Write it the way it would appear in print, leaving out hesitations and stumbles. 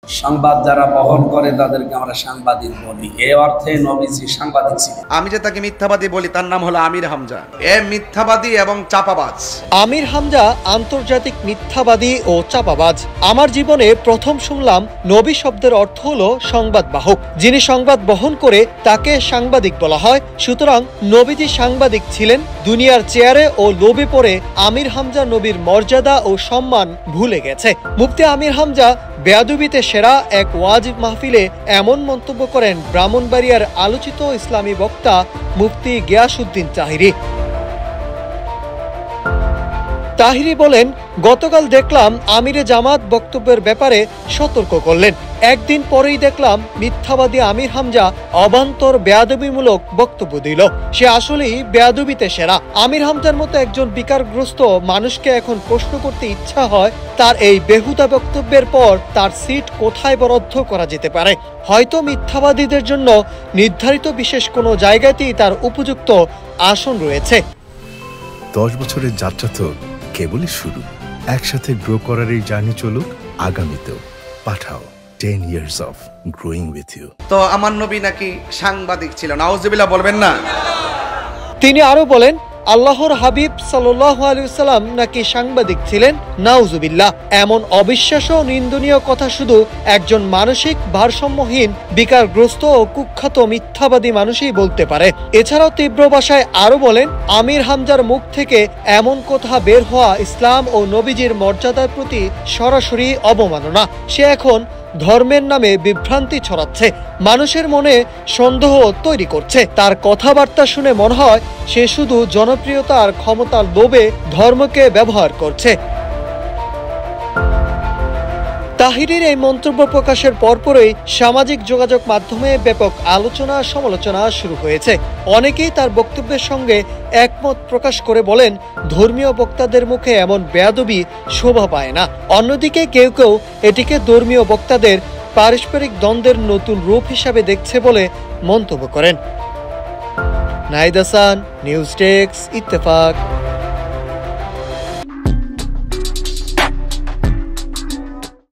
সংবাদ যারা বহন করে তাদেরকে আমরা সাংবাদিক বলি। এই অর্থে নবীজি সাংবাদিক ছিলেন। আমি যে তাকে মিথ্যাবাদী বলি তার নাম হলো আমির হামজা। এ মিথ্যাবাদী এবং চাপাবাজ। আমির হামজা আন্তর্জাতিক মিথ্যাবাদী ও চাপাবাজ। আমার জীবনে প্রথম শুনলাম নবী শব্দের অর্থ হলো সংবাদ বাহক। যিনি সংবাদ বহন করে তাকে সাংবাদিক বলা হয়। সুতরাং নবীজি সাংবাদিক ছিলেন। দুনিয়ার চেয়ারে ও লোভে পড়ে আমির হামজা নবীর মর্যাদা ও সম্মান ভুলে গেছে। মুফতি আমির হামজা বেয়াদবিতে সেরা এক ওয়াজ মাহফিলে এমন মন্তব্য করেন ব্রাহ্মণবাড়িয়ার আলোচিত ইসলামী বক্তা মুফতি গিয়াসউদ্দিন তাহিরি। তাহিরি বলেন, গতকাল দেখলাম আমিরে জামাত বক্তব্যের ব্যাপারে সতর্ক করলেন। একদিন পরেই দেখলাম মিথ্যাবাদী আমির হামজা অবান্তর বেয়াদবিমূলক বক্তব্য দিল। সে আসলেই বেয়াদবিতে সেরা। আমির হামজার মতো একজন বিকারগ্রস্ত মানুষকে এখন প্রশ্ন করতে ইচ্ছা হয় তার এই বেহুদা বক্তব্যের পর তার সিট কোথায় বরাদ্দ করা যেতে পারে। হয়তো মিথ্যাবাদীদের জন্য নির্ধারিত বিশেষ কোনো জায়গাতেই তার উপযুক্ত আসন রয়েছে। 10 বছরের যাত্রা তো কেবলই শুরু। একসাথে গ্রো করার এই জার্নি চলুক আগামীতেও। পাঠাও 10 years of growing with you। তো আমার নবী নাকি সাংবাদিক ছিল, নাউজুবিল্লাহ বলবেন না? তিনি আরো বলেন, আল্লাহর হাবিব সাল্লাল্লাহু আলাইহি ওয়াসাল্লাম নাকি সাংবাদিক ছিলেন। নাউজুবিল্লাহ। এমন অবিশ্বাস্য ও নিন্দনীয় কথা শুধু একজন মানসিক ভারসাম্যহীন বিকারগ্রস্ত ও কুখ্যাত মিথ্যাবাদী মানুষই বলতে পারে। এছাড়াও তীব্র ভাষায় আরো বলেন, আমির হামজার মুখ থেকে এমন কথা বের হওয়া ইসলাম ও নবীজির মর্যাদার প্রতি সরাসরি অবমাননা। সে এখন ধর্মের নামে বিভ্রান্তি ছড়াচ্ছে, মানুষের মনে সন্দেহ তৈরি করছে। তার কথাবার্তা শুনে মনে হয় সে শুধু জনপ্রিয়তা আর ক্ষমতার লোভে ধর্মকে ব্যবহার করছে। তাহিরির এই মন্তব্য প্রকাশের পরপরই সামাজিক যোগাযোগ মাধ্যমে ব্যাপক আলোচনা সমালোচনা শুরু হয়েছে। অনেকেই তার বক্তব্যের সঙ্গে একমত প্রকাশ করে বলেন, ধর্মীয় বক্তাদের মুখে এমন বেয়াদবি শোভা পায় না। অন্যদিকে কেউ কেউ এটিকে ধর্মীয় বক্তাদের পারস্পরিক দ্বন্দ্বের নতুন রূপ হিসাবে দেখছে বলে মন্তব্য করেন। Nahid Hasan, news desk, Ittefaq.